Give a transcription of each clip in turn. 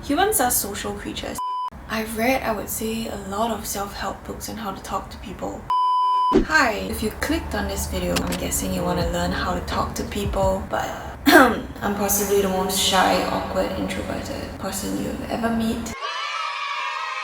Humans are social creatures. I've read, I would say, a lot of self-help books on how to talk to people. Hi! If you clicked on this video, I'm guessing you want to learn how to talk to people, but I'm possibly the most shy, awkward, introverted person you've ever met.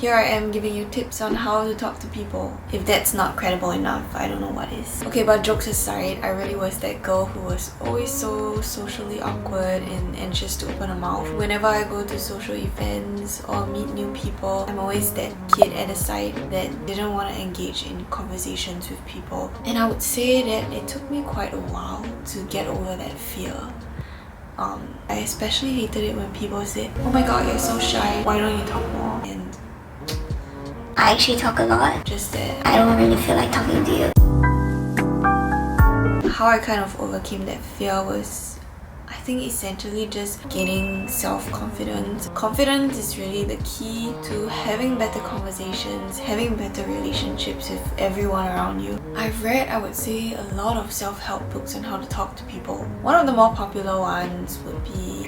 Here I am giving you tips on how to talk to people. If that's not credible enough, I don't know what is. Okay, but jokes aside, I really was that girl who was always so socially awkward and anxious to open her mouth. Whenever I go to social events or meet new people, I'm always that kid at the side that didn't want to engage in conversations with people. And I would say that it took me quite a while to get over that fear. I especially hated it when people said, "Oh my god, you're so shy, why don't you talk more?" And I actually talk a lot. Just that I don't really feel like talking to you. How I kind of overcame that fear was, I think, essentially just gaining self-confidence. Confidence is really the key to having better conversations, having better relationships with everyone around you. I've read, I would say, a lot of self-help books on how to talk to people. One of the more popular ones would be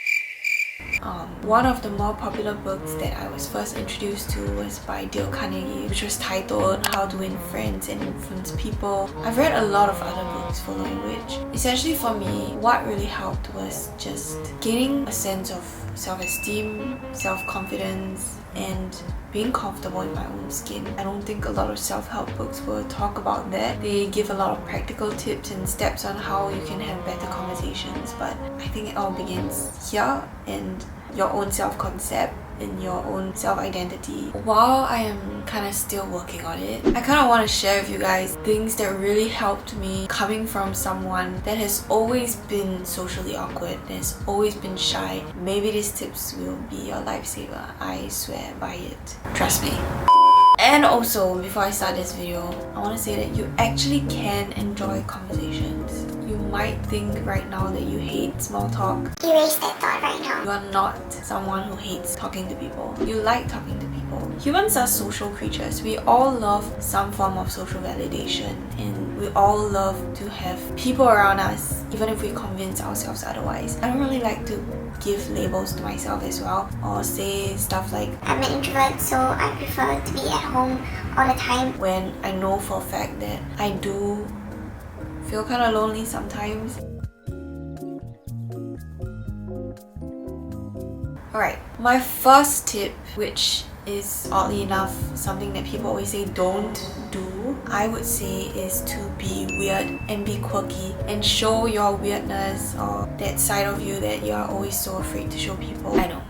one of the more popular books that I was first introduced to was by Dale Carnegie, which was titled How to Win Friends and Influence People. I've read a lot of other books following which, essentially for me, what really helped was just gaining a sense of self-esteem, self-confidence, and being comfortable in my own skin. I don't think a lot of self-help books will talk about that. They give a lot of practical tips and steps on how you can have better conversations, but I think it all begins here and your own self-concept and your own self-identity. While I am kind of still working on it, I kind of want to share with you guys things that really helped me coming from someone that has always been socially awkward, that has always been shy. Maybe these tips will be your lifesaver. I swear by it. Trust me. And also, before I start this video, I want to say that you actually can enjoy conversations. You might think right now that you hate small talk. Erase that thought right now. You are not someone who hates talking to people. You like talking to people. Humans are social creatures. We all love some form of social validation, and we all love to have people around us, even if we convince ourselves otherwise. I don't really like to give labels to myself as well, or say stuff like, I'm an introvert, so I prefer to be at home all the time, when I know for a fact that I do feel kind of lonely sometimes. Alright, my first tip, which is oddly enough something that people always say don't do, I would say, is to be weird and be quirky and show your weirdness or that side of you that you are always so afraid to show people. I know.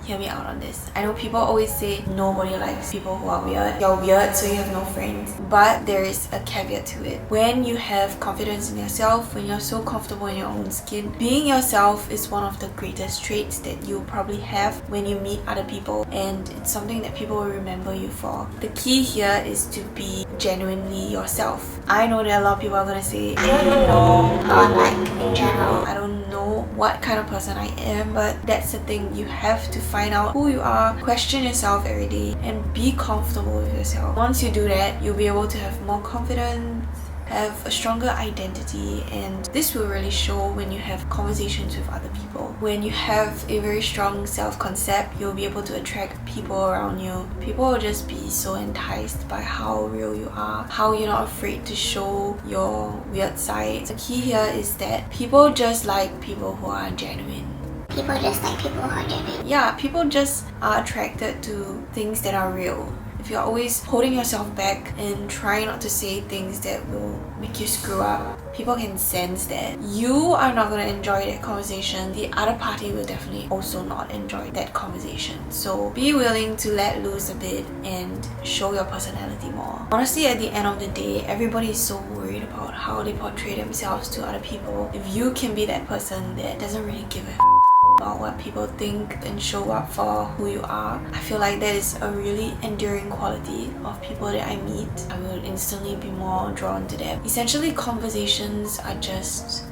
Hear me out on this. I know people always say nobody likes people who are weird. You're weird, so you have no friends. But there is a caveat to it. When you have confidence in yourself, when you're so comfortable in your own skin, being yourself is one of the greatest traits that you probably have when you meet other people, and it's something that people will remember you for. The key here is to be genuinely yourself. I know that a lot of people are gonna say, I don't know how I'm like in general. I don't know what kind of person I am, but that's the thing. You have to find out who you are, question yourself every day, and be comfortable with yourself. Once you do that, you'll be able to have more confidence, have a stronger identity, and this will really show when you have conversations with other people. When you have a very strong self-concept, you'll be able to attract people around you. People will just be so enticed by how real you are, how you're not afraid to show your weird side. The key here is that people just like people who are genuine. People just like people who are genuine. Yeah, people just are attracted to things that are real. If you're always holding yourself back and trying not to say things that will make you screw up, people can sense that you are not going to enjoy that conversation. The other party will definitely also not enjoy that conversation. So be willing to let loose a bit and show your personality more. Honestly, at the end of the day, everybody is so worried about how they portray themselves to other people. If you can be that person that doesn't really give a about what people think and show up for who you are, I feel like that is a really enduring quality of people that I meet. I will instantly be more drawn to them. Essentially, conversations are just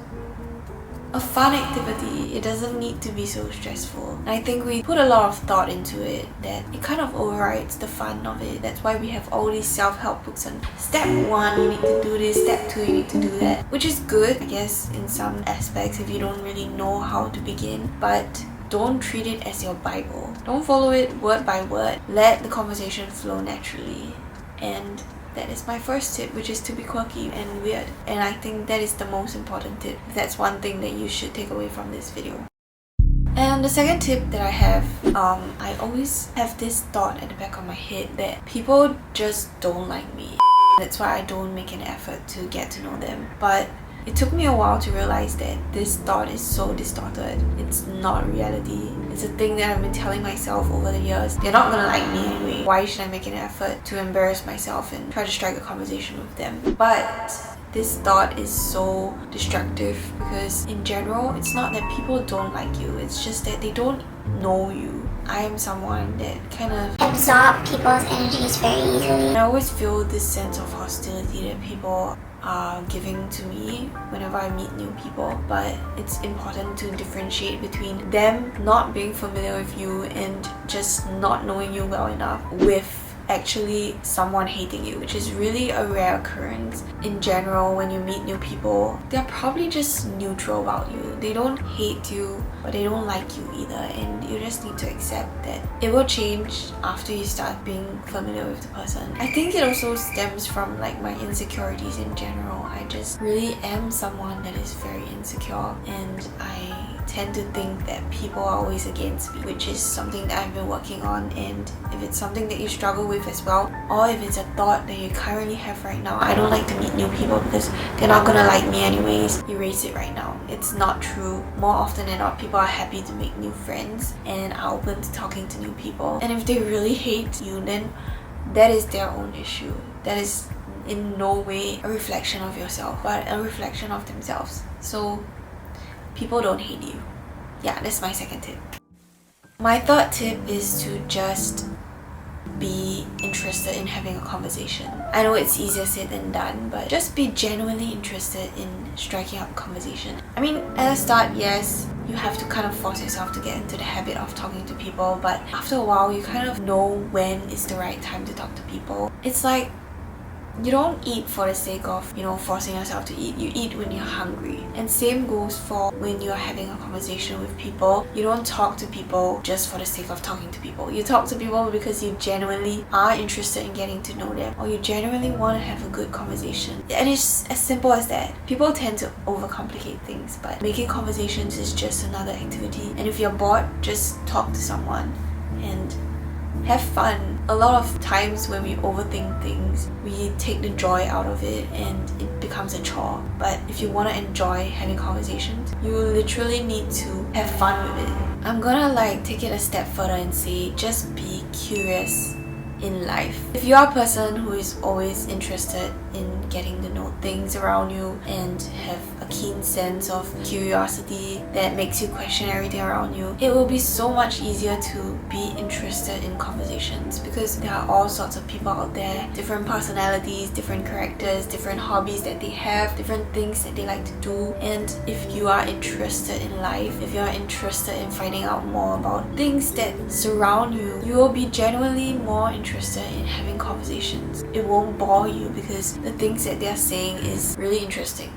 a fun activity. It doesn't need to be so stressful. And I think we put a lot of thought into it that it kind of overrides the fun of it. That's why we have all these self-help books on step 1 you need to do this, step 2 you need to do that, which is good, I guess, in some aspects if you don't really know how to begin. But don't treat it as your Bible. Don't follow it word by word. Let the conversation flow naturally. And that is my first tip, which is to be quirky and weird. And I think that is the most important tip. That's one thing that you should take away from this video. And the second tip that I have, I always have this thought at the back of my head that people just don't like me. That's why I don't make an effort to get to know them. But it took me a while to realize that this thought is so distorted. It's not reality. It's a thing that I've been telling myself over the years. They're not gonna like me anyway. Why should I make an effort to embarrass myself and try to strike a conversation with them? But this thought is so destructive because in general, it's not that people don't like you. It's just that they don't know you. I am someone that kind of absorb people's energies very easily. I always feel this sense of hostility that people are giving to me whenever I meet new people, but it's important to differentiate between them not being familiar with you and just not knowing you well enough with actually someone hating you, which is really a rare occurrence. In general, when you meet new people, they're probably just neutral about you. They don't hate you, but they don't like you either, and you just need to accept that it will change after you start being familiar with the person. I think it also stems from like my insecurities in general. I just really am someone that is very insecure, and I tend to think that people are always against me, which is something that I've been working on. And if it's something that you struggle with as well, or if it's a thought that you currently have right now, I don't like to meet new people because they're not gonna like me anyways, erase it right now. It's not true. More often than not, people are happy to make new friends and are open to talking to new people. And if they really hate you, then that is their own issue. That is in no way a reflection of yourself, but a reflection of themselves. So people don't hate you. Yeah, that's my second tip. My third tip is to just be interested in having a conversation. I know it's easier said than done, but just be genuinely interested in striking up a conversation. I mean, at the start, yes, you have to kind of force yourself to get into the habit of talking to people, but after a while, you kind of know when is the right time to talk to people. It's like you don't eat for the sake of, forcing yourself to eat. You eat when you're hungry. And same goes for when you're having a conversation with people. You don't talk to people just for the sake of talking to people. You talk to people because you genuinely are interested in getting to know them, or you genuinely want to have a good conversation. And it's as simple as that. People tend to overcomplicate things, but making conversations is just another activity. And if you're bored, just talk to someone and have fun. A lot of times when we overthink things, we take the joy out of it and it becomes a chore. But if you want to enjoy having conversations, you literally need to have fun with it. I'm gonna take it a step further and say just be curious in life. If you are a person who is always interested in getting to know things around you and have a keen sense of curiosity that makes you question everything around you, it will be so much easier to be interested in conversations because there are all sorts of people out there, different personalities, different characters, different hobbies that they have, different things that they like to do. And if you are interested in life, if you are interested in finding out more about things that surround you, you will be genuinely more interested in having conversations. It won't bore you because the things that they're saying is really interesting.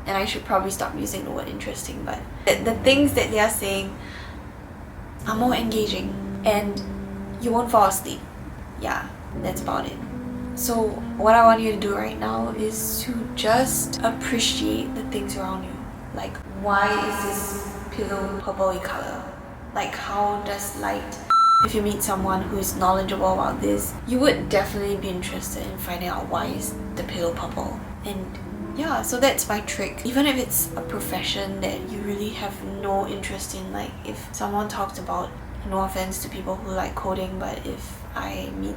And I should probably stop using the word interesting, but the things that they're saying are more engaging and you won't fall asleep. Yeah, that's about it. So what I want you to do right now is to just appreciate the things around you. Like, why is this pillow purpley color? Like, how does light... If you meet someone who is knowledgeable about this, you would definitely be interested in finding out why is the pillow purple. And yeah, so that's my trick. Even if it's a profession that you really have no interest in, like if someone talks about, no offense to people who like coding, but if I meet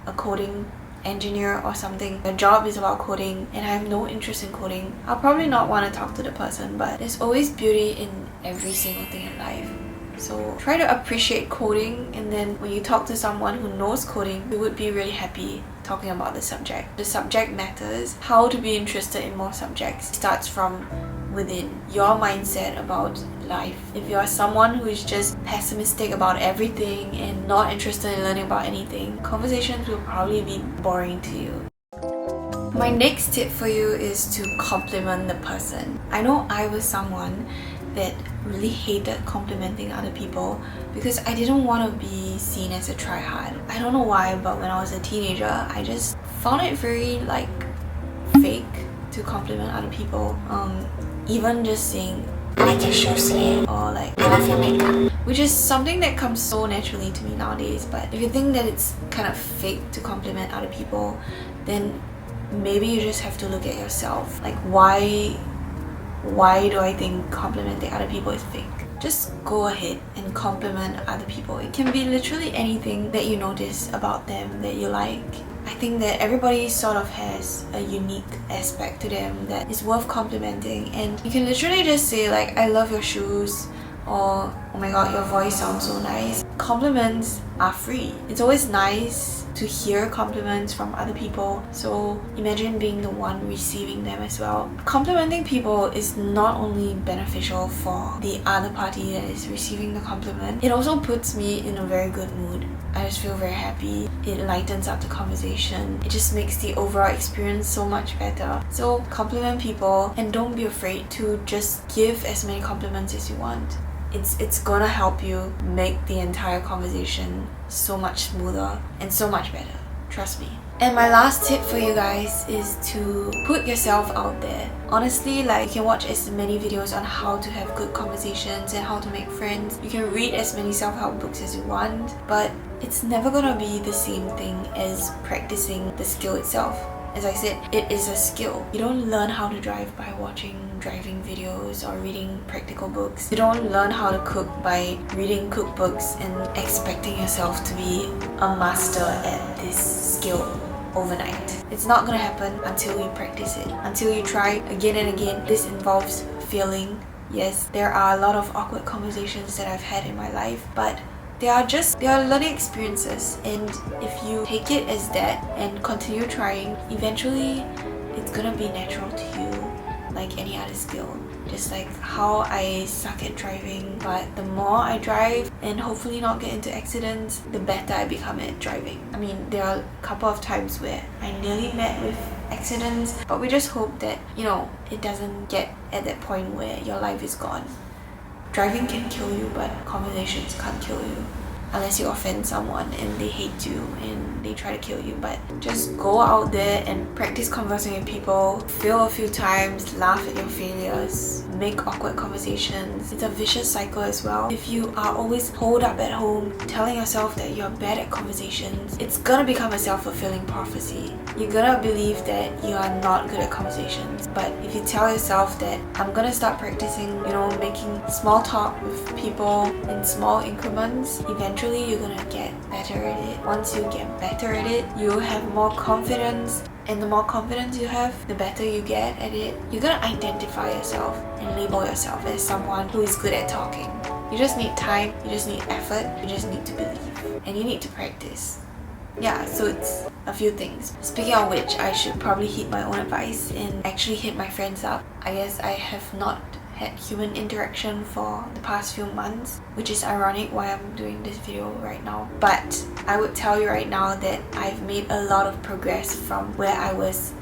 a coding engineer or something, their job is about coding and I have no interest in coding, I'll probably not want to talk to the person. But there's always beauty in every single thing in life. So try to appreciate coding, and then when you talk to someone who knows coding, you would be really happy talking about the subject. The subject matters. How to be interested in more subjects starts from within. Your mindset about life. If you are someone who is just pessimistic about everything and not interested in learning about anything, conversations will probably be boring to you. My next tip for you is to compliment the person. I know I was someone that really hated complimenting other people because I didn't want to be seen as a tryhard. I don't know why, but when I was a teenager, I just found it very like fake to compliment other people. Even just saying I like your shoes today, or like I love your makeup, which is something that comes so naturally to me nowadays. But if you think that it's kind of fake to compliment other people, then maybe you just have to look at yourself. Like why do I think complimenting other people is fake? Just go ahead and compliment other people. It can be literally anything that you notice about them that you like. I think that everybody sort of has a unique aspect to them that is worth complimenting, and you can literally just say like, I love your shoes, or oh my god, your voice sounds so nice. Compliments are free. It's always nice to hear compliments from other people, so imagine being the one receiving them as well. Complimenting people is not only beneficial for the other party that is receiving the compliment, it also puts me in a very good mood. I just feel very happy. It lightens up the conversation. It just makes the overall experience so much better. So compliment people and don't be afraid to just give as many compliments as you want. It's gonna help you make the entire conversation so much smoother and so much better. Trust me. And my last tip for you guys is to put yourself out there. Honestly, like, you can watch as many videos on how to have good conversations and how to make friends. You can read as many self-help books as you want, but it's never gonna be the same thing as practicing the skill itself. As I said, it is a skill. You don't learn how to drive by watching driving videos or reading practical books. You don't learn how to cook by reading cookbooks and expecting yourself to be a master at this skill overnight. It's not gonna happen until you practice it, until you try again and again. This involves failing. Yes, there are a lot of awkward conversations that I've had in my life, but they are learning experiences, and if you take it as that and continue trying, eventually it's gonna be natural to you like any other skill. Just like how I suck at driving, but the more I drive and hopefully not get into accidents, the better I become at driving. I mean, there are a couple of times where I nearly met with accidents, but we just hope that, you know, it doesn't get at that point where your life is gone. Driving can kill you, but conversations can't kill you. Unless you offend someone and they hate you and they try to kill you. But just go out there and practice conversing with people. Fail a few times, laugh at your failures, make awkward conversations. It's a vicious cycle as well. If you are always holed up at home telling yourself that you're bad at conversations, it's gonna become a self-fulfilling prophecy. You're gonna believe that you are not good at conversations. But if you tell yourself that I'm gonna start practicing, you know, making small talk with people in small increments, eventually you're gonna get better at it. Once you get better at it, you have more confidence, and the more confidence you have, the better you get at it. You're gonna identify yourself and label yourself as someone who is good at talking. You just need time, you just need effort, you just need to believe, and you need to practice. Yeah, so it's a few things. Speaking of which, I should probably heed my own advice and actually hit my friends up. I guess I have not had human interaction for the past few months, which is ironic why I'm doing this video right now. But I would tell you right now that I've made a lot of progress from where I was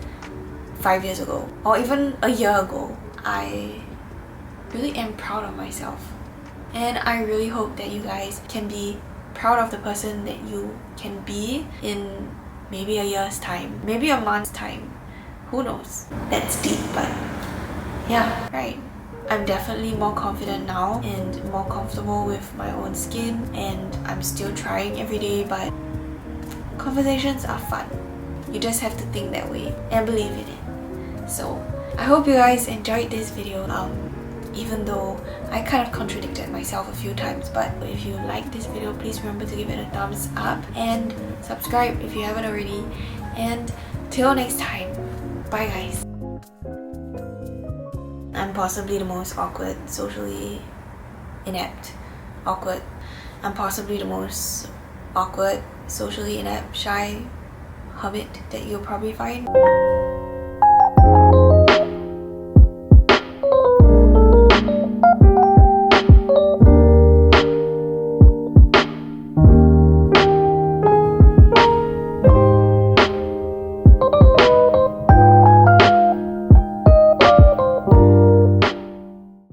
5 years ago, or even a year ago. I really am proud of myself, and I really hope that you guys can be proud of the person that you can be in maybe a year's time, maybe a month's time. Who knows? That's deep, but yeah, right. I'm definitely more confident now and more comfortable with my own skin, and I'm still trying every day, but conversations are fun. You just have to think that way and believe in it. So I hope you guys enjoyed this video, even though I kind of contradicted myself a few times. But if you like this video, please remember to give it a thumbs up and subscribe if you haven't already. And till next time, bye guys. I'm possibly the most awkward, socially inept, awkward. I'm possibly the most awkward, socially inept, shy hermit that you'll probably find.